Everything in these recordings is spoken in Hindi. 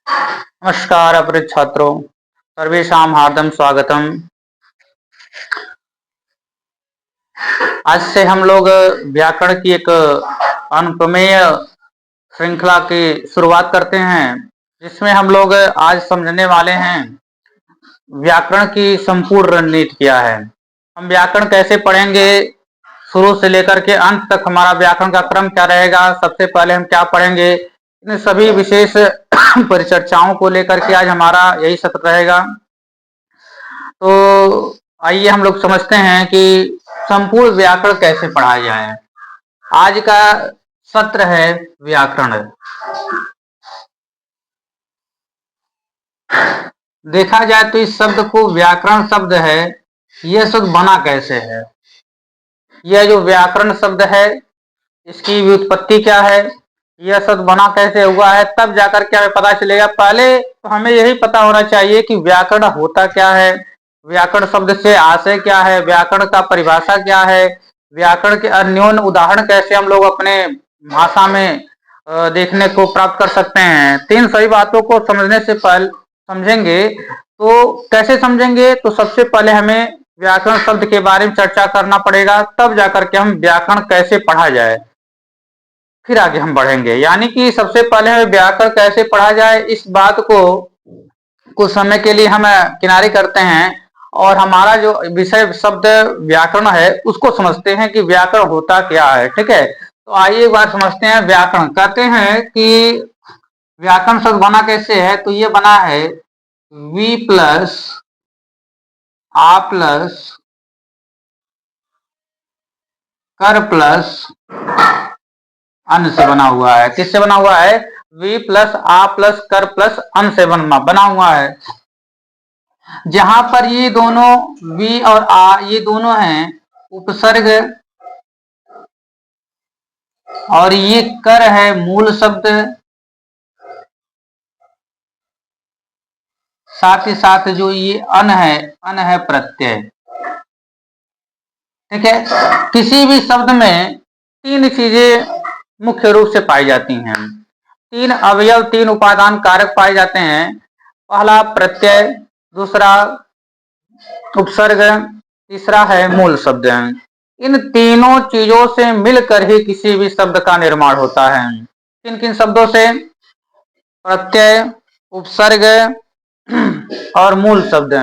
नमस्कार अपरित छात्रों, सर्वेषां हार्दं स्वागतम। आज से हम लोग व्याकरण की एक अनुपमेय श्रृंखला की शुरुआत करते हैं, जिसमें हम लोग आज समझने वाले हैं व्याकरण की संपूर्ण रणनीति क्या है। हम व्याकरण कैसे पढ़ेंगे, शुरू से लेकर के अंत तक हमारा व्याकरण का क्रम क्या रहेगा, सबसे पहले हम क्या पढ़ेंगे, इन सभी विशेष परिचर्चाओं को लेकर के आज हमारा यही सत्र रहेगा। तो आइए हम लोग समझते हैं कि संपूर्ण व्याकरण कैसे पढ़ा जाए। आज का सत्र है व्याकरण। देखा जाए तो इस शब्द को व्याकरण शब्द है, यह शब्द बना कैसे है। यह जो व्याकरण शब्द है इसकी व्युत्पत्ति क्या है, यह शब्द बना कैसे हुआ है, तब जाकर के हमें पता चलेगा। पहले तो हमें यही पता होना चाहिए कि व्याकरण होता क्या है, व्याकरण शब्द से आशय क्या है, व्याकरण का परिभाषा क्या है, व्याकरण के अन्योन्य उदाहरण कैसे हम लोग अपने भाषा में देखने को प्राप्त कर सकते हैं। तीन सभी बातों को समझने से पहले समझेंगे तो कैसे समझेंगे, तो सबसे पहले हमें व्याकरण शब्द के बारे में चर्चा करना पड़ेगा, तब जाकर के हम व्याकरण कैसे पढ़ा जाए फिर आगे हम बढ़ेंगे। यानी कि सबसे पहले हमें व्याकरण कैसे पढ़ा जाए इस बात को कुछ समय के लिए हम किनारे करते हैं और हमारा जो विषय शब्द व्याकरण है उसको समझते हैं कि व्याकरण होता क्या है। ठीक है, तो आइए एक बार समझते हैं। व्याकरण कहते हैं कि व्याकरण शब्द बना कैसे है, तो ये बना है वी प्लस आ प्लस कर प्लस अन से बना हुआ है। किससे बना हुआ है? वी प्लस आ प्लस कर प्लस अन से बना हुआ है। जहां पर ये दोनों वी और आ ये दोनों हैं उपसर्ग और ये कर है मूल शब्द, साथ ही साथ जो ये अन है प्रत्यय। ठीक है, किसी भी शब्द में तीन चीजें मुख्य रूप से पाई जाती हैं, तीन अवयव तीन उपादान कारक पाए जाते हैं। पहला प्रत्यय, दूसरा उपसर्ग, तीसरा है मूल शब्द। इन तीनों चीजों से मिलकर ही किसी भी शब्द का निर्माण होता है। किन किन शब्दों से? प्रत्यय, उपसर्ग और मूल शब्द।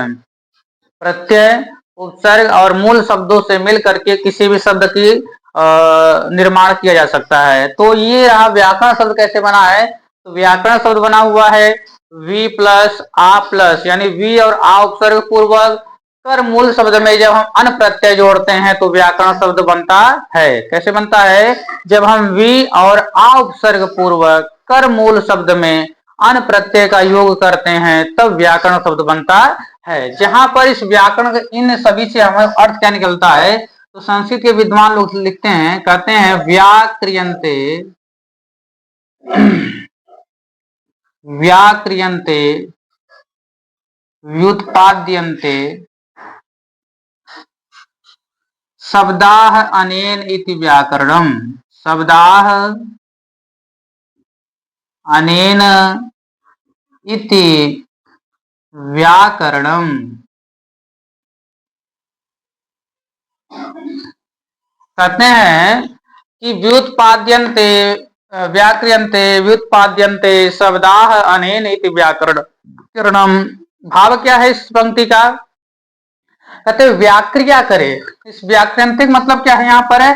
प्रत्यय, उपसर्ग और मूल शब्दों से मिलकर के किसी भी शब्द की निर्माण किया जा सकता है। तो ये रहा व्याकरण शब्द कैसे बना है। तो व्याकरण शब्द बना हुआ है वी प्लस आ प्लस, यानी वी और आ उपसर्ग पूर्वक कर मूल शब्द में जब हम अन प्रत्यय जोड़ते हैं तो व्याकरण शब्द बनता है। कैसे बनता है? जब हम वी और आ उपसर्ग पूर्वक कर मूल शब्द में अन प्रत्यय का योग करते हैं तब व्याकरण शब्द बनता है। जहां पर इस व्याकरण इन सभी से हमें अर्थ क्या निकलता है, तो संस्कृत के विद्वान लोग लिखते हैं, कहते हैं व्याक्रियन्ते व्याक्रियन्ते व्युत्पाद्यन्ते शब्दाः अनेन इति व्याकरणम्। शब्दाः अनेन इति व्याकरणम्। कहते हैं कि व्युत्पाद्यन्ते व्याक्रियन्ते व्युत्पाद्यन्ते शब्दाः अनेन इति व्याकरणम्। भाव क्या है इस पंक्ति का? कहते व्याक्रिया करे। इस व्याक्रांतिक मतलब क्या है यहाँ पर है,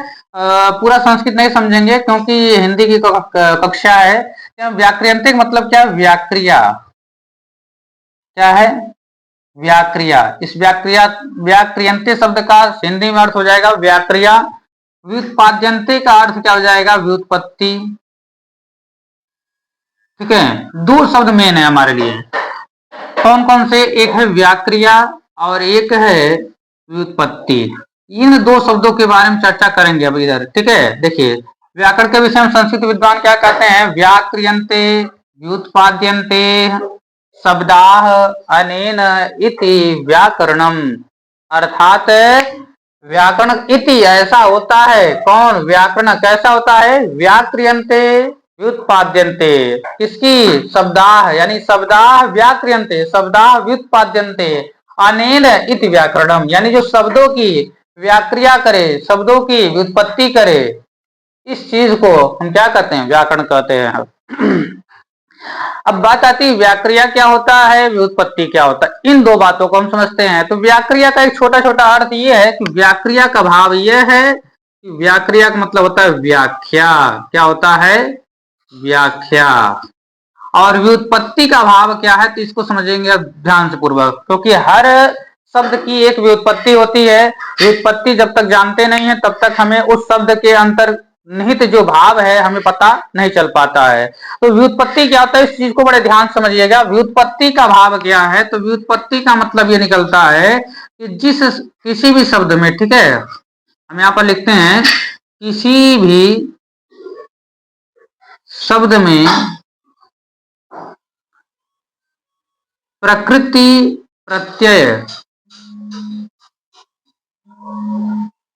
पूरा संस्कृत नहीं समझेंगे क्योंकि हिंदी की कक्षा है। व्याक्रांतिक मतलब क्या? व्याक्रिया। क्या है? व्याक्रिया। इस व्याक्रियंते शब्द का हिंदी में अर्थ हो जाएगा व्याक्रिया। व्युत्पाद्यंते का अर्थ क्या हो जाएगा? व्युत्पत्ति। ठीक है, दो शब्द मेन है हमारे लिए। कौन कौन से? एक है व्याक्रिया और एक है व्युत्पत्ति। इन दो शब्दों के बारे में चर्चा करेंगे अब इधर। ठीक है, देखिए व्याकरण के विषय में संस्कृत विद्वान क्या कहते हैं? व्याक्रियन्ते व्युत्पाद्यन्ते शब्दाः अनेन इति व्याकरणम्। अर्थात व्याकरण इति ऐसा होता है। कौन? व्याकरण कैसा होता है? व्याक्रियन्ते व्युत्पाद्यन्ते, किसकी? शब्दाः, यानी शब्दाः व्याक्रियन्ते, शब्दाः व्युत्पाद्यन्ते अनेन इति व्याकरणम, यानी जो शब्दों की व्याक्रिया करे, शब्दों की व्युत्पत्ति करे, इस चीज को हम क्या कहते हैं? व्याकरण कहते हैं। अब बात आती है व्याक्रिया क्या होता है, व्युत्पत्ति क्या होता है। इन दो बातों को हम समझते हैं। तो व्याक्रिया का एक छोटा छोटा अर्थ यह है कि व्याक्रिया का भाव यह है कि व्याक्रिया का मतलब होता है व्याख्या। क्या होता है? व्याख्या। और व्युत्पत्ति का भाव क्या है, तो इसको समझेंगे ध्यान से पूर्वक, क्योंकि हर शब्द की एक व्युत्पत्ति होती है। व्युत्पत्ति जब तक जानते नहीं है तब तक हमें उस शब्द के अंतर निहित जो भाव है हमें पता नहीं चल पाता है। तो व्युत्पत्ति क्या होता है, इस चीज को बड़े ध्यान से समझिएगा। व्युत्पत्ति का भाव क्या है, तो व्युत्पत्ति का मतलब ये निकलता है कि जिस किसी भी शब्द में, ठीक है, हम यहाँ पर लिखते हैं किसी भी शब्द में प्रकृति प्रत्यय,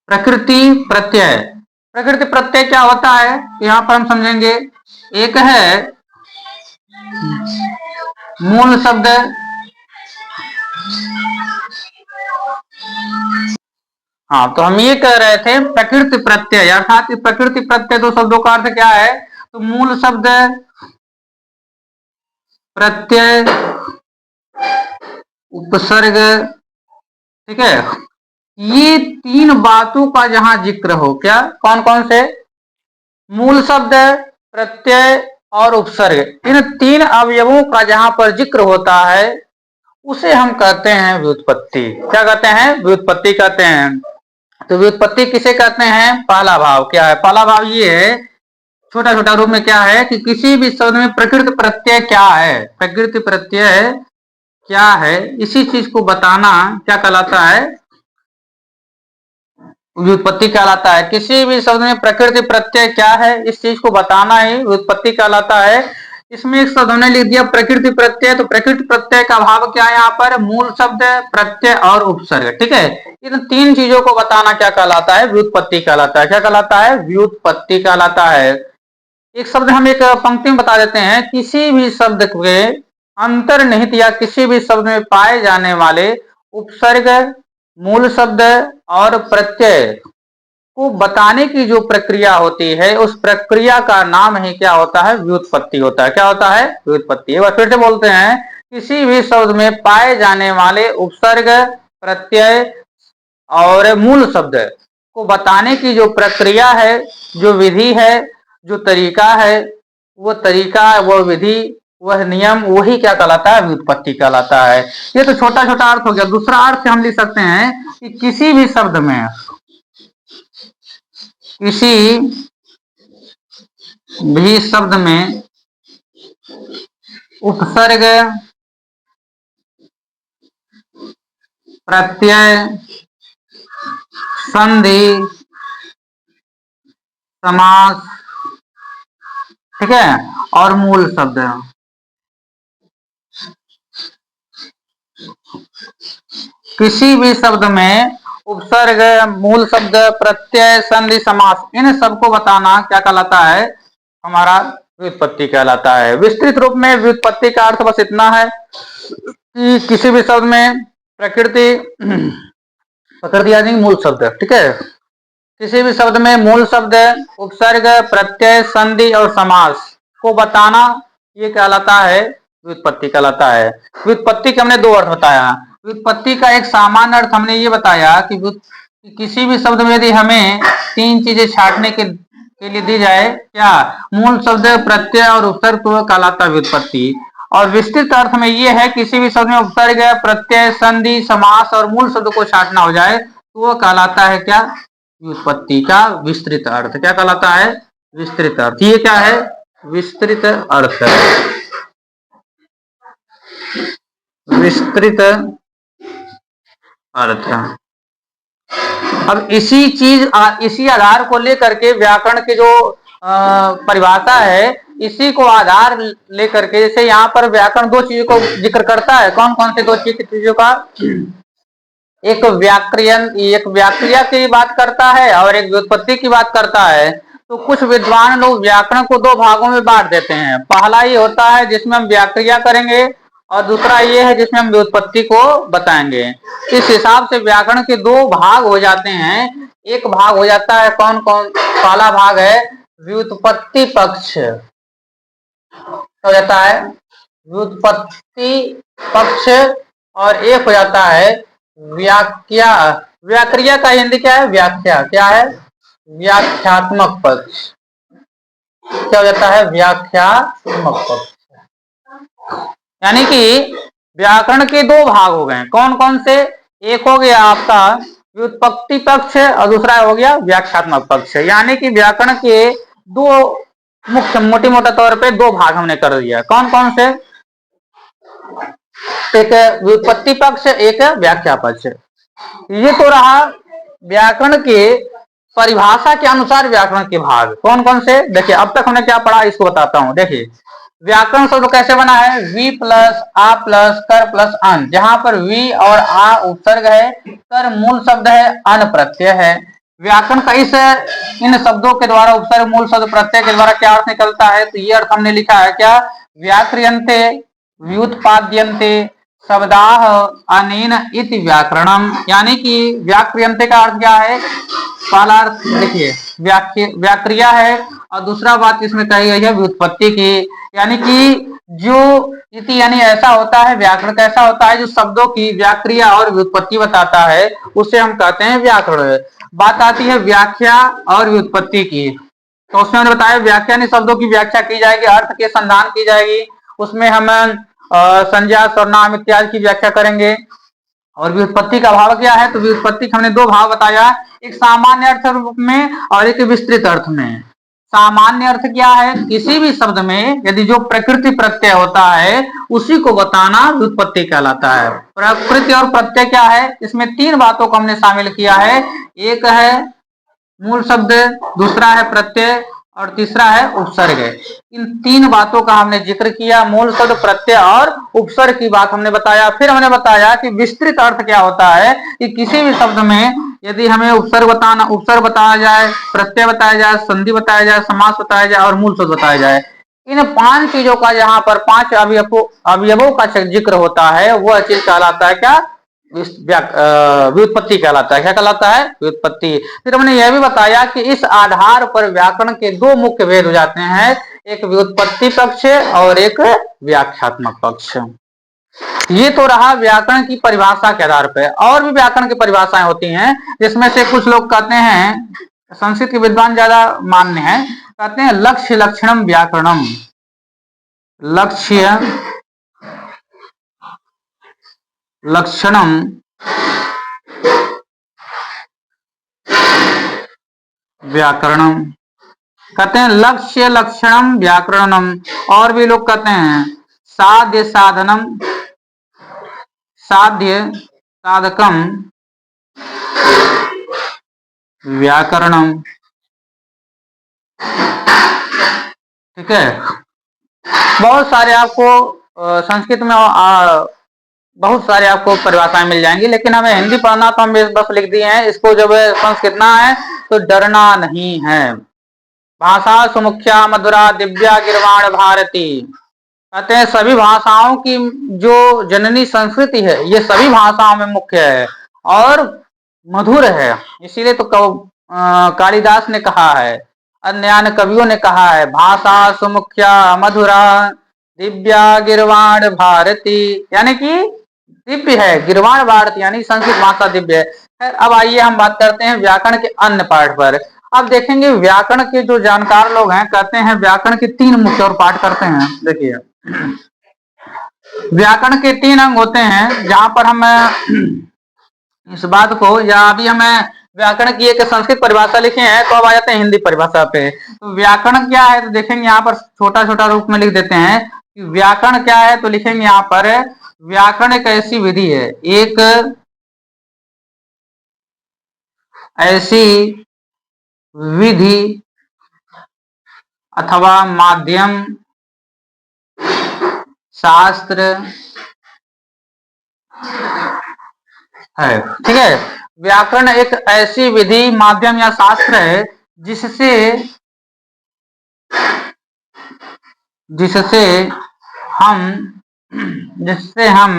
प्रकृति प्रत्यय, प्रकृति प्रत्यय क्या होता है यहां पर हम समझेंगे। एक है मूल शब्द, हाँ, तो हम ये कह रहे थे प्रकृति प्रत्यय, अर्थात प्रकृति प्रत्यय दो शब्दों का अर्थ क्या है, तो मूल शब्द, प्रत्यय, उपसर्ग, ठीक है, ये तीन बातों का जहां जिक्र हो, क्या, कौन कौन से? मूल शब्द, प्रत्यय और उपसर्ग, इन तीन अवयवों का जहां पर जिक्र होता है उसे हम कहते हैं व्युत्पत्ति। क्या कहते हैं? व्युत्पत्ति कहते हैं। तो व्युत्पत्ति किसे कहते हैं? पहला भाव क्या है? पहला भाव ये है, छोटा छोटा रूप में क्या है कि किसी भी शब्द में प्रकृति प्रत्यय क्या है, प्रकृति प्रत्यय क्या है, इसी चीज को बताना क्या कहलाता है? व्युत्पत्ति कहलाता है। किसी भी शब्द में प्रकृति प्रत्यय क्या है, इस चीज को बताना ही व्युत्पत्ति कहलाता है। इसमें एक शब्द हमने लिख दिया प्रकृति प्रत्यय, तो प्रकृति प्रत्यय का भाव क्या है यहाँ पर? मूल शब्द, प्रत्यय और उपसर्ग, ठीक है। इन तीन चीजों को बताना क्या कहलाता है? व्युत्पत्ति कहलाता है। क्या कहलाता है? व्युत्पत्ति कहलाता है। एक शब्द हम एक पंक्ति में बता देते हैं, किसी भी शब्द के अंतर्निहित या किसी भी शब्द में पाए जाने वाले उपसर्ग, मूल शब्द और प्रत्यय को बताने की जो प्रक्रिया होती है, उस प्रक्रिया का नाम ही क्या होता है? व्युत्पत्ति होता है। क्या होता है? व्युत्पत्ति। एक बार फिर से बोलते हैं, किसी भी शब्द में पाए जाने वाले उपसर्ग, प्रत्यय और मूल शब्द को बताने की जो प्रक्रिया है, जो विधि है, जो तरीका है, वो तरीका, वो विधि, वह नियम, वही क्या कहलाता है? व्युत्पत्ति कहलाता है। ये तो छोटा छोटा अर्थ हो गया। दूसरा अर्थ हम लिख सकते हैं कि किसी भी शब्द में, किसी भी शब्द में उपसर्ग, प्रत्यय, संधि, समास, ठीक है, और मूल शब्द, किसी भी शब्द में उपसर्ग, मूल शब्द, प्रत्यय, संधि, समास, इन सबको बताना क्या कहलाता है? हमारा व्युत्पत्ति कहलाता है। विस्तृत रूप में व्युत्पत्ति का अर्थ बस इतना है कि किसी भी शब्द में प्रकृति, प्रकृति यानी मूल शब्द, ठीक है, किसी भी शब्द में मूल शब्द, उपसर्ग, प्रत्यय, संधि और समास को बताना, ये कहलाता है व्युत्पत्ति कहलाता है। व्युत्पत्ति के हमने दो अर्थ बताया। व्युत्पत्ति का एक सामान्य अर्थ हमने ये बताया कि किसी भी शब्द में यदि हमें तीन चीजें छांटने के लिए दी जाए, क्या, मूल शब्द, प्रत्यय और उपसर्ग, तो कहलाता है व्युत्पत्ति। और विस्तृत अर्थ में यह है किसी भी शब्द में उपसर्ग, प्रत्यय, संधि, समास और मूल शब्द को छांटना हो जाए तो वो कहलाता है क्या? व्युत्पत्ति का विस्तृत अर्थ। क्या कहलाता है? विस्तृत अर्थ। ये क्या है? विस्तृत अर्थ। विस्तृत अर्थ। अब इसी आधार को लेकर के व्याकरण की जो परिभाषा है, इसी को आधार लेकर के, जैसे यहाँ पर व्याकरण दो चीजों को जिक्र करता है। कौन कौन से दो चीजों का? एक व्याक्रिया की बात करता है और एक व्युत्पत्ति की बात करता है। तो कुछ विद्वान लोग व्याकरण को दो भागों में बांट देते हैं। पहला ये होता है जिसमें हम व्याक्रिया करेंगे और दूसरा ये है जिसमें हम व्युत्पत्ति को बताएंगे। इस हिसाब से व्याकरण के दो भाग हो जाते हैं। एक भाग हो जाता है कौन कौन, पहला भाग है व्युत्पत्ति पक्ष, हो जाता है व्युत्पत्ति पक्ष, और एक हो जाता है व्याख्या। व्याक्रिया का हिंदी क्या है? व्याख्या। क्या है? व्याख्यात्मक पक्ष। क्या हो जाता है? व्याख्यात्मक पक्ष। यानी कि व्याकरण के दो भाग हो गए। कौन कौन से? एक हो गया आपका व्युत्पत्ति पक्ष और दूसरा हो गया व्याख्यात्मक पक्ष। यानी कि व्याकरण के दो मुख्य, मोटे मोटा तौर पे दो भाग हमने कर दिया। कौन कौन से? एक व्युत्पत्ति पक्ष, एक व्याख्या पक्ष। ये तो रहा व्याकरण के परिभाषा के अनुसार व्याकरण के भाग। कौन कौन से? देखिए अब तक हमने क्या पढ़ा इसको बताता हूं। देखिए व्याकरण शब्द कैसे बना है? वी प्लस आ प्लस कर प्लस अन, जहां पर वी और आ उपसर्ग है, कर मूल शब्द है, अन प्रत्यय है। व्याकरण का इन शब्दों के द्वारा उपसर्ग मूल शब्द प्रत्यय के द्वारा क्या अर्थ निकलता है? तो ये अर्थ हमने लिखा है क्या? व्याक्रियन्ते व्युत्पाद्यन्ते शब्दाः अनेन इति व्याकरणम। यानी कि व्याक्रियन्ते का अर्थ क्या है? पहला अर्थ देखिए व्याक्रिया है और दूसरा बात इसमें कही गई है व्युत्पत्ति की। यानी कि जो इति यानी ऐसा होता है, व्याकरण कैसा होता है जो शब्दों की व्याक्रिया और व्युत्पत्ति बताता है, उसे हम कहते हैं व्याकरण। बात आती है व्याख्या और व्युत्पत्ति की, तो उसमें हमने बताया व्याख्या यानी शब्दों की व्याख्या की जाएगी, अर्थ के संधान की जाएगी, उसमें हम संज्ञा सर्वनाम इत्यादि की व्याख्या करेंगे। और व्युत्पत्ति का भाव क्या है? तो व्युत्पत्ति का हमने दो भाव बताया, एक सामान्य अर्थ रूप में और एक विस्तृत अर्थ में। सामान्य अर्थ क्या है? किसी भी शब्द में यदि जो प्रकृति प्रत्यय होता है उसी को बताना व्युत्पत्ति कहलाता है। प्रकृति और प्रत्यय क्या है? इसमें तीन बातों को हमने शामिल किया है। एक है मूल शब्द, दूसरा है प्रत्यय और तीसरा है उपसर्ग। इन तीन बातों का हमने जिक्र किया, मूल शब्द, प्रत्यय और उपसर्ग की बात हमने बताया। फिर हमने बताया कि विस्तृत अर्थ क्या होता है कि किसी भी शब्द में यदि हमें उपसर्ग बताया जाए, प्रत्यय बताया जाए, संधि बताया जाए, समास बताया जाए और मूल शब्द बताया जाए, इन पांच चीजों का जहां पर पांच अवयवों का जिक्र होता है वह चीज कहलाता है क्या? व्युत्पत्ति कहलाता है। क्या कहलाता है? व्युत्पत्ति। फिर हमने यह भी बताया कि इस आधार पर व्याकरण के दो मुख्य भेद हो जाते हैं, एक व्युत्पत्ति पक्ष और एक व्याख्यात्मक पक्ष। ये तो रहा व्याकरण की परिभाषा के आधार पर। और भी व्याकरण की परिभाषाएं होती हैं, जिसमें से कुछ लोग कहते हैं, संस्कृत के विद्वान ज्यादा मान्य हैं, कहते हैं लक्ष्य लक्षणम व्याकरणम। लक्ष्य लक्षणम व्याकरणम, कहते हैं लक्ष्य लक्षणम व्याकरणम। और भी लोग कहते हैं साध्य साधनम, साध्य साधकम व्याकरणम। ठीक है, बहुत सारे आपको संस्कृत में बहुत सारे आपको परिभाषाएं मिल जाएंगी, लेकिन हमें हिंदी पढ़ना तो हम बस लिख दिए हैं। इसको जब संस्कृतना है तो डरना नहीं है। भाषा सुमुख्या मधुरा दिव्या गिरवाण भारती, कहते हैं सभी भाषाओं की जो जननी संस्कृति है ये सभी भाषाओं में मुख्य है और मधुर है। इसीलिए तो कालिदास ने कहा है, अन्य कवियों ने कहा है, भाषा सुमुख्या मधुरा दिव्या गिरवाण भारती, यानी कि दिव्य है। गिरवाण भारती यानी संस्कृत भाषा दिव्य है। अब आइए हम बात करते हैं व्याकरण के अन्य पाठ पर। अब देखेंगे व्याकरण के जो जानकार लोग हैं कहते हैं व्याकरण के तीन मुख्य और पाठ करते हैं। देखिए व्याकरण के तीन अंग होते हैं, जहां पर हम इस बात को, या अभी हमें व्याकरण की एक संस्कृत परिभाषा लिखे हैं तो अब आ जाते हैं हिंदी परिभाषा पे। तो व्याकरण क्या है तो देखेंगे यहाँ पर छोटा छोटा रूप में लिख देते हैं कि व्याकरण क्या है। तो लिखेंगे यहाँ पर व्याकरण एक ऐसी विधि है, एक ऐसी विधि अथवा माध्यम शास्त्र है। ठीक है, व्याकरण एक ऐसी विधि माध्यम या शास्त्र है जिससे जिससे हम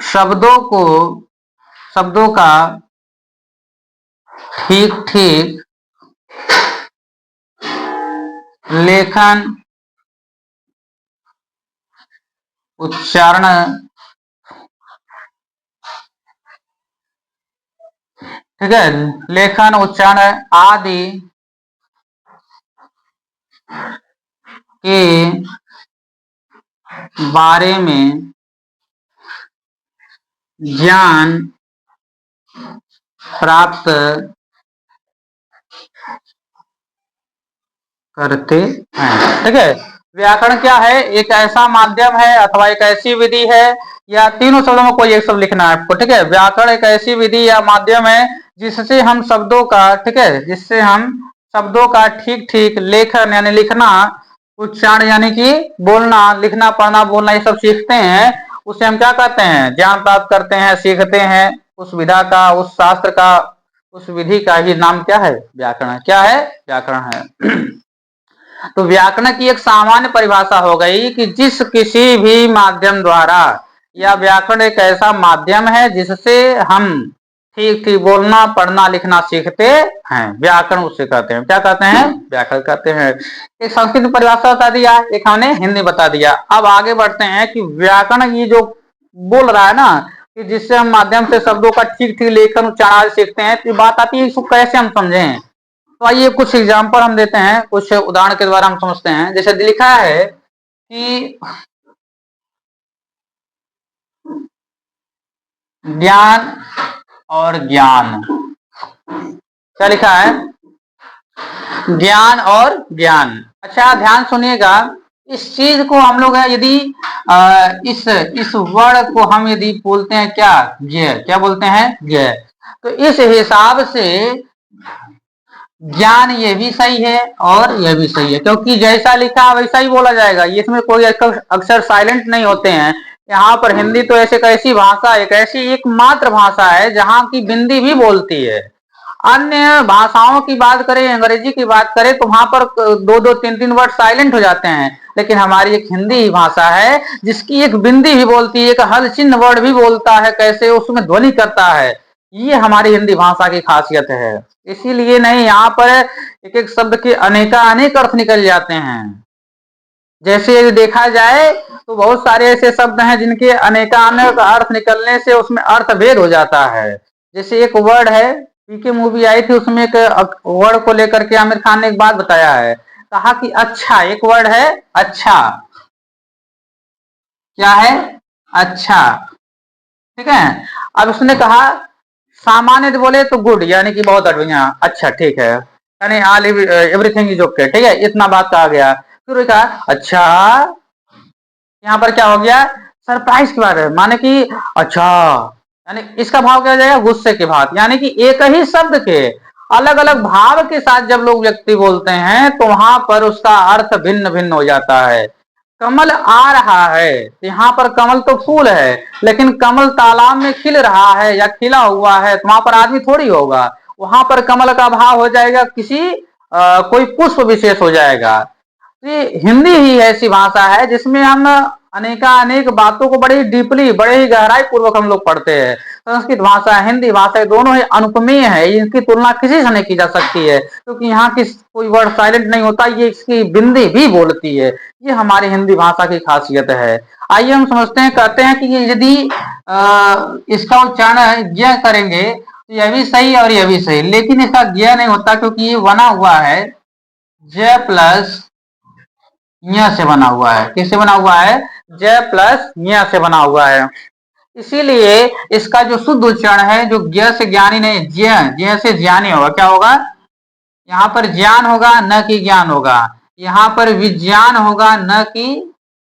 शब्दों का ठीक ठीक लेखन, उच्चारण, ठीक है, लेखन, उच्चारण आदि के बारे में ज्ञान प्राप्त करते हैं। ठीक है, व्याकरण क्या है? एक ऐसा माध्यम है अथवा एक ऐसी विधि है, या तीनों शब्दों में कोई एक शब्द लिखना है आपको। ठीक है, व्याकरण एक ऐसी विधि या माध्यम है जिससे हम शब्दों का, ठीक है, जिससे हम शब्दों का ठीक ठीक लेखन यानी लिखना, उच्चारण यानी कि बोलना, लिखना, पढ़ना, बोलना, ये सब सीखते हैं। उसे हम क्या कहते हैं? ज्ञान प्राप्त करते हैं, सीखते हैं। उस विधा का, उस शास्त्र का, उस विधि का ही नाम क्या है? व्याकरण। क्या है? व्याकरण है। तो व्याकरण की एक सामान्य परिभाषा हो गई कि जिस किसी भी माध्यम द्वारा, या व्याकरण एक ऐसा माध्यम है जिससे हम ठीक ठीक बोलना, पढ़ना, लिखना सीखते हैं, व्याकरण उसे कहते हैं। क्या कहते हैं? व्याकरण कहते हैं। एक संस्कृत में परिभाषा बता दिया, एक हमने हिंदी बता दिया। अब आगे बढ़ते हैं कि व्याकरण ये जो बोल रहा है ना, कि जिससे हम माध्यम से शब्दों का ठीक ठीक लेखन, उच्चारण सीखते हैं, तो बात आती है इसको कैसे हम समझें। तो आइए कुछ एग्जाम्पल हम देते हैं, कुछ उदाहरण के द्वारा हम समझते हैं। जैसे लिखा है कि ज्ञान और ज्ञान। क्या लिखा है? ज्ञान और ज्ञान। अच्छा ध्यान सुनिएगा, इस चीज को हम लोग यदि इस वर्ड को हम यदि बोलते हैं क्या? ज्ञ। क्या बोलते हैं? ज्ञ। तो इस हिसाब से ज्ञान ये भी सही है और यह भी सही है, क्योंकि जैसा लिखा वैसा ही बोला जाएगा। ये इसमें कोई अक्षर साइलेंट नहीं होते हैं। यहाँ पर हिंदी तो ऐसे कैसी भाषा, एक ऐसी एकमात्र भाषा है जहाँ की बिंदी भी बोलती है। अन्य भाषाओं की बात करें, अंग्रेजी की बात करें, तो वहां पर दो दो तीन तीन वर्ड साइलेंट हो जाते हैं। लेकिन हमारी एक हिंदी ही भाषा है जिसकी एक बिंदी भी बोलती है, एक हल चिन्ह वर्ड भी बोलता है, कैसे उसमें ध्वनि करता है। ये हमारी हिंदी भाषा की खासियत है। इसीलिए नहीं, यहाँ पर एक एक शब्द के अनेक अर्थ निकल जाते हैं। जैसे यदि देखा जाए तो बहुत सारे ऐसे शब्द हैं जिनके अनेक अर्थ निकलने से उसमें अर्थ भेद हो जाता है। जैसे एक वर्ड है, पीके मूवी आई थी, उसमें एक वर्ड को लेकर के आमिर खान ने एक बात बताया है, कहा कि अच्छा, एक वर्ड है अच्छा। क्या है? अच्छा। ठीक है, अब उसने कहा सामान्य बोले तो गुड, यानी कि बहुत बढ़िया, अच्छा, ठीक है, यानी ऑल एवरीथिंग इज ओके। ठीक है, इतना बात कहा गया। फिर कहा अच्छा, यहाँ पर क्या हो गया? सरप्राइज की बात है, माने कि अच्छा, यानी इसका भाव क्या हो जाएगा? गुस्से के भाव। यानी कि एक ही शब्द के अलग अलग भाव के साथ जब लोग व्यक्ति बोलते हैं तो वहां पर उसका अर्थ भिन्न भिन्न हो जाता है। कमल आ रहा है, यहाँ पर कमल तो फूल है, लेकिन कमल तालाब में खिल रहा है या खिला हुआ है, तो वहां पर आदमी थोड़ी होगा। वहां पर कमल का भाव हो जाएगा किसी कोई पुष्प विशेष हो जाएगा। ये हिंदी ही ऐसी भाषा है जिसमें हम अनेक बातों को बड़ी डीपली, बड़े ही गहराई पूर्वक हम लोग पढ़ते हैं। संस्कृत भाषा, हिंदी भाषा, दोनों ही अनुपमेय है, इनकी तुलना किसी से नहीं की जा सकती है, क्योंकि यहाँ की कोई वर्ड साइलेंट नहीं होता, ये इसकी बिंदी भी बोलती है। ये हमारी हिंदी भाषा की खासियत है। आइए हम समझते हैं, कहते हैं कि यदि इसका उच्चारण ज्ञ करेंगे तो यह भी सही और यह भी सही, लेकिन इसका ज्ञ नहीं होता, क्योंकि ये बना हुआ है ज प्लस ञ से बना हुआ है। किससे बना हुआ है? ज प्लस ञ से बना हुआ है। इसीलिए इसका जो शुद्ध उच्चारण है, जो ज्ञ से ज्ञानी नहीं, ज्ञ से ज्ञानी होगा। क्या होगा? यहाँ पर ज्ञान होगा, न कि ज्ञान होगा। यहाँ पर विज्ञान होगा, न कि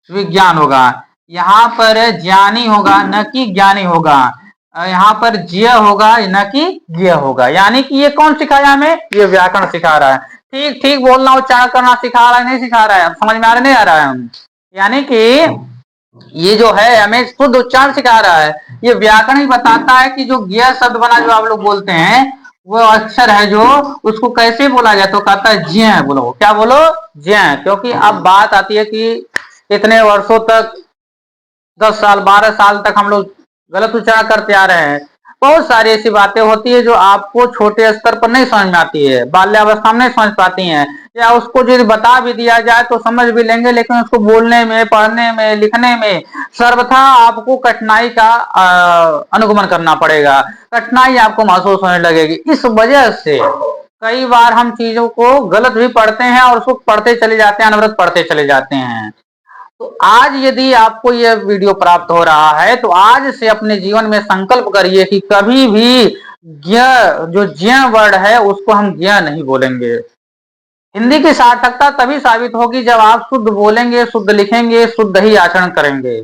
विज्ञान होगा। यहाँ पर ज्ञानी होगा, न कि ज्ञानी होगा। यहाँ पर ज्ञ होगा, न कि ज्ञ होगा। यानी कि ये कौन सिखाया हमें? ये व्याकरण सिखा रहा है। ठीक ठीक बोलना, उच्चारण करना सिखा रहा है, नहीं सिखा रहा है? समझ में आ रहा नहीं आ रहा है? यानी कि ये जो है हमें शुद्ध उच्चारण सिखा रहा है। ये व्याकरण ही बताता है कि जो ज्ञ शब्द बना, जो आप लोग बोलते हैं, वो अक्षर है जो, उसको कैसे बोला जाए, तो कहता है ज्य बोलो। क्या बोलो? ज्य। क्योंकि अब बात आती है कि इतने वर्षों तक, 10 साल 12 साल तक हम लोग गलत उच्चारण करते आ रहे हैं। बहुत सारी ऐसी बातें होती है जो आपको छोटे स्तर पर नहीं समझ में आती है, बाल्यावस्था में नहीं समझ पाती हैं, या उसको यदि बता भी दिया जाए तो समझ भी लेंगे, लेकिन उसको बोलने में, पढ़ने में, लिखने में सर्वथा आपको कठिनाई का अनुगमन करना पड़ेगा, कठिनाई आपको महसूस होने लगेगी। इस वजह से कई बार हम चीजों को गलत भी पढ़ते हैं और उसको पढ़ते चले जाते हैं, अनवरत पढ़ते चले जाते हैं। तो आज यदि आपको यह वीडियो प्राप्त हो रहा है तो आज से अपने जीवन में संकल्प करिए कि कभी भी ज्ञ, जो ज्ञ वर्ड है उसको हम ज्ञ नहीं बोलेंगे। हिंदी की सार्थकता तभी साबित होगी जब आप शुद्ध बोलेंगे, शुद्ध लिखेंगे, शुद्ध ही आचरण करेंगे।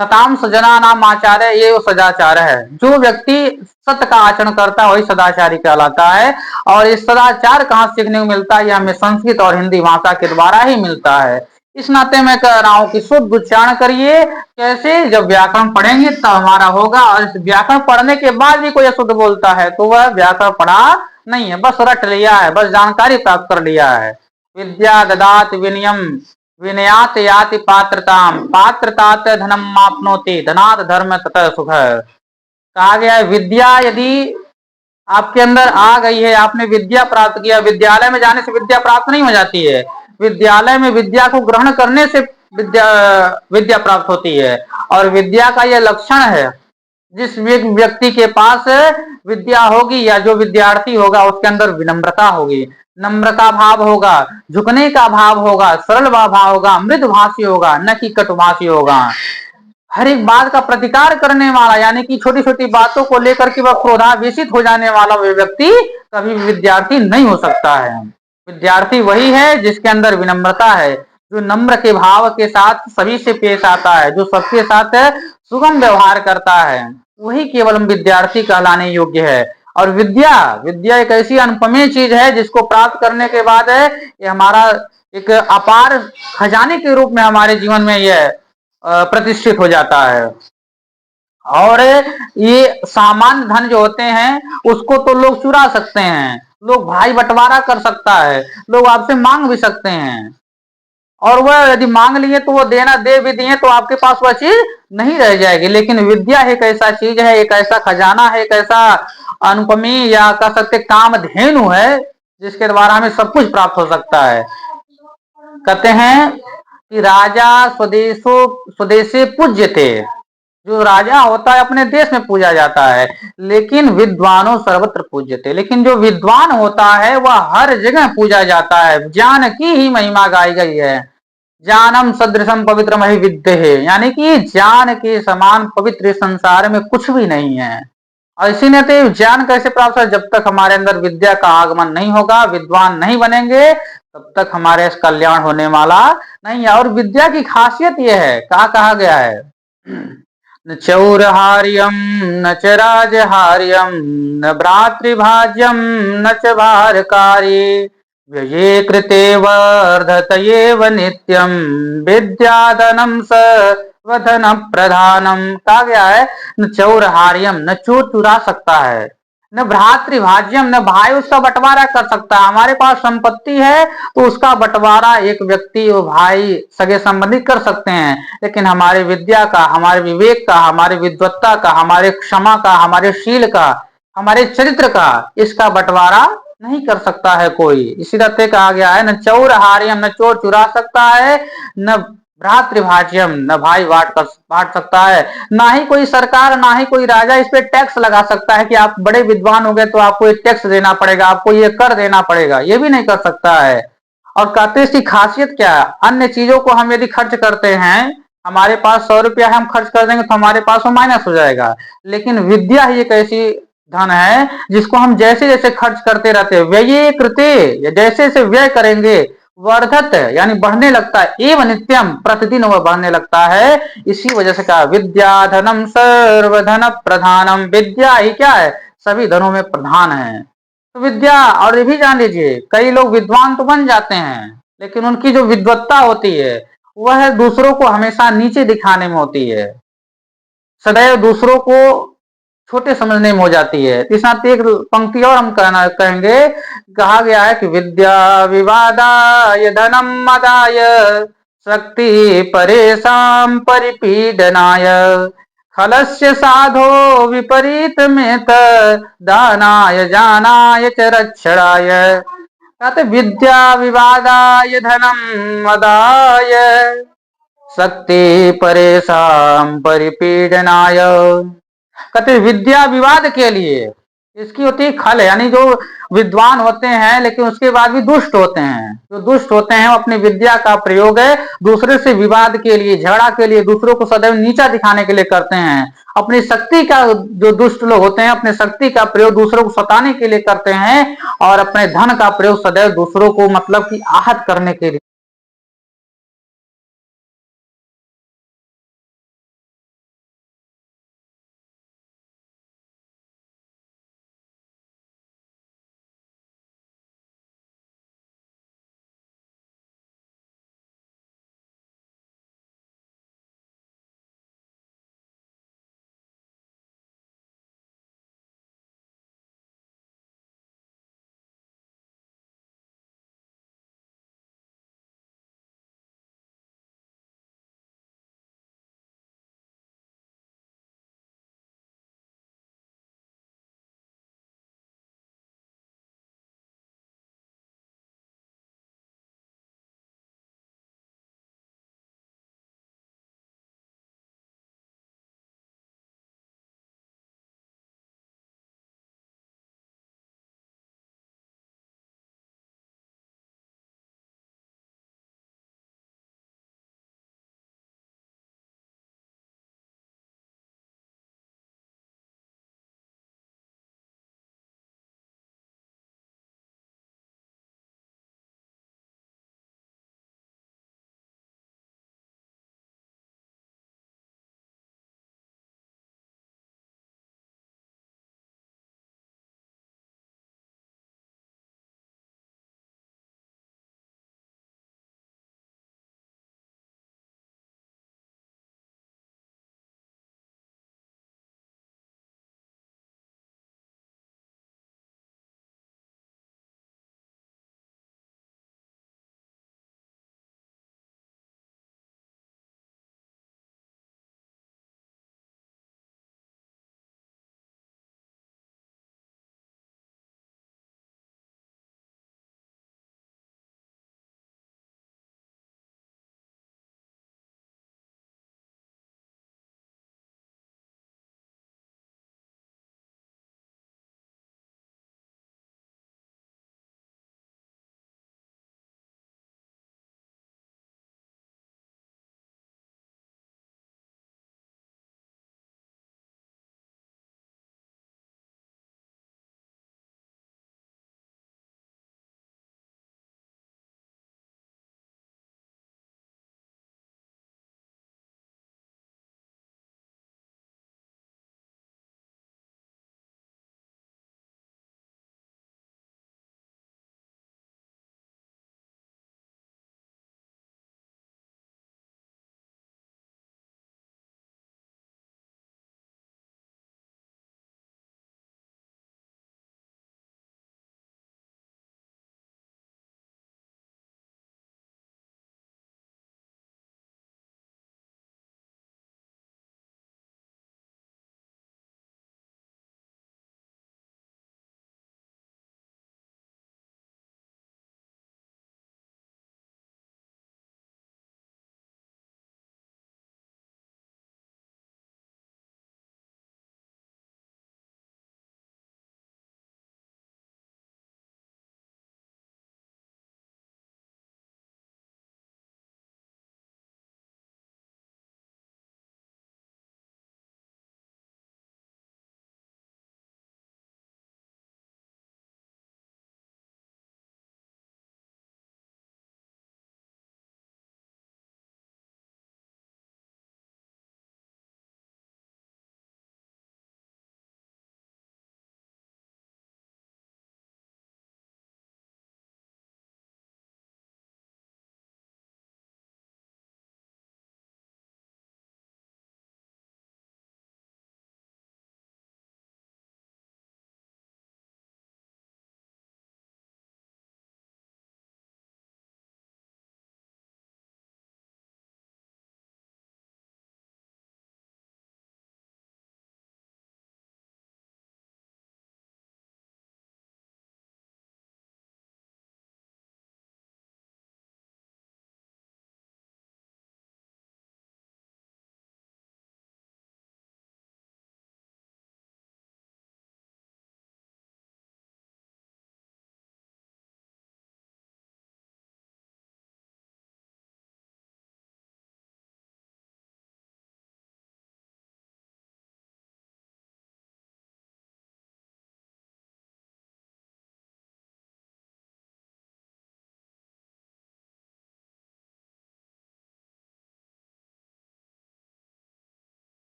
सताम सजना नाम आचार्य, ये सदाचार है। जो व्यक्ति सत्य का आचरण करता है वही सदाचारी कहलाता है। और इस सदाचार कहाँ सीखने को मिलता है? यह हमें संस्कृत और हिंदी भाषा के द्वारा ही मिलता है। इस नाते मैं कह रहा हूं कि शुद्ध उच्चारण करिए। कैसे? जब व्याकरण पढ़ेंगे तब हमारा होगा। और इस व्याकरण पढ़ने के बाद भी कोई अशुद्ध बोलता है तो वह व्याकरण पढ़ा नहीं है, बस रट लिया है, बस जानकारी प्राप्त कर लिया है। विद्या ददात विनयम विनयात याति पात्रताम पात्रतात धनम मापनोति धनात् धर्म ततः सुख। कहा गया है विद्या यदि आपके अंदर आ गई है, आपने विद्या प्राप्त किया, विद्यालय में जाने से विद्या प्राप्त नहीं हो जाती है, विद्यालय में विद्या को ग्रहण करने से विद्या विद्या प्राप्त होती है। और विद्या का यह लक्षण है, जिस व्यक्ति के पास विद्या होगी या जो विद्यार्थी होगा उसके अंदर विनम्रता होगी, नम्र का भाव होगा, झुकने का भाव होगा, सरल भाव होगा, मृदुभाषी होगा, न कि कटुभाषी होगा। हर एक बात का प्रतिकार करने वाला, यानी कि छोटी छोटी बातों को लेकर के वह क्रोधावेशित हो जाने वाला वह व्यक्ति कभी विद्यार्थी नहीं हो सकता है। विद्यार्थी वही है जिसके अंदर विनम्रता है, जो नम्र के भाव के साथ सभी से पेश आता है, जो सबके साथ सुगम व्यवहार करता है, वही केवल विद्यार्थी कहलाने योग्य है। और विद्या विद्या एक ऐसी अनुपमेय चीज है जिसको प्राप्त करने के बाद है ये हमारा एक अपार खजाने के रूप में हमारे जीवन में यह प्रतिष्ठित हो जाता है। और ये सामान्य धन जो होते हैं उसको तो लोग चुरा सकते हैं, लोग भाई बंटवारा कर सकता है, लोग आपसे मांग भी सकते हैं। और वह यदि मांग लिए तो वो देना दे भी दिए तो आपके पास वह चीज नहीं रह जाएगी। लेकिन विद्या एक ऐसा चीज है, एक ऐसा खजाना है, एक ऐसा अनुपमी या कह सकते कामधेनु है जिसके द्वारा हमें सब कुछ प्राप्त हो सकता है। कहते हैं कि राजा स्वदेशे पूज्य थे। जो राजा होता है अपने देश में पूजा जाता है, लेकिन विद्वानों सर्वत्र पूज्य थे। लेकिन जो विद्वान होता है वह हर जगह पूजा जाता है। ज्ञान की ही महिमा गाई गई है। ज्ञानम सदृशम पवित्रम ही विद्य है, यानी कि ज्ञान के समान पवित्र संसार में कुछ भी नहीं है। और इसी ने तो ज्ञान कैसे प्राप्त है? जब तक हमारे अंदर विद्या का आगमन नहीं होगा, विद्वान नहीं बनेंगे, तब तक हमारे कल्याण होने वाला नहीं है। और विद्या की खासियत यह है, कहा गया है, न चौरहार्यम न च राजहार्यम न भ्रातृभाज्यम न च भारकारी व्यये कृते वर्धतयेव नित्यम विद्याधनम सर्वधन प्रधानम। कहा गया है न चौरहार्यम, न चोर चुरा सकता है, न भ्रातृभाज्यम, न भाई उसका बंटवारा कर सकता है। हमारे पास संपत्ति है तो उसका बंटवारा एक व्यक्ति और भाई सगे संबंधी कर सकते हैं, लेकिन हमारे विद्या का, हमारे विवेक का, हमारे विद्वत्ता का, हमारे क्षमा का, हमारे शील का, हमारे चरित्र का, इसका बंटवारा नहीं कर सकता है कोई। इसी तरह कहा गया है न चौर हार्यम, न चोर चुरा सकता है, न भ्रातृभाज्यम, न भाई बांट सकता है, ना ही कोई सरकार, ना ही कोई राजा इस पे टैक्स लगा सकता है कि आप बड़े विद्वान हो गए तो आपको ये टैक्स देना पड़ेगा, आपको ये कर देना पड़ेगा, ये भी नहीं कर सकता है। और कहते हैं इसकी खासियत क्या है? अन्य चीजों को हम यदि खर्च करते हैं, हमारे पास 100 रुपया हम खर्च कर देंगे तो हमारे पास वो माइनस हो जाएगा। लेकिन विद्या ही एक ऐसी धन है जिसको हम जैसे जैसे खर्च करते रहते हैं, व्यय कृते, जैसे जैसे व्यय करेंगे वर्धत यानी बढ़ने लगता है, एवं नित्यम प्रतिदिन वह बढ़ने लगता है। इसी वजह से कहा विद्या धनम सर्वधन प्रधानम। विद्या ही क्या है? सभी धनों में प्रधान है। तो विद्या, और ये भी जान लीजिए कई लोग विद्वान तो बन जाते हैं, लेकिन उनकी जो विद्वत्ता होती है वह दूसरों को हमेशा नीचे दिखाने में होती है, सदैव दूसरों को छोटे समझने में हो जाती है। इस साथ एक पंक्ति और हम कहना कहेंगे, कहा गया है कि विद्या विवादाय धनम मदाय शक्ति परेशान परिपीडनाय खलस्य साधो विपरीत में दानाय जानाय च रक्षणाय। कहते विद्या विवादाय धनम मदाय शक्ति परेशान परिपीडनाय। कहते विद्या विवाद के लिए, इसकी होती है खल, यानी जो विद्वान होते हैं लेकिन उसके बाद भी दुष्ट होते हैं, जो दुष्ट होते हैं वो अपनी विद्या का प्रयोग है दूसरे से विवाद के लिए, झगड़ा के लिए, दूसरों को सदैव नीचा दिखाने के लिए करते हैं। अपनी शक्ति का, जो दुष्ट लोग होते हैं अपनी शक्ति का प्रयोग दूसरों को सताने के लिए करते हैं और अपने धन का प्रयोग सदैव दूसरों को मतलब कि आहत करने के लिए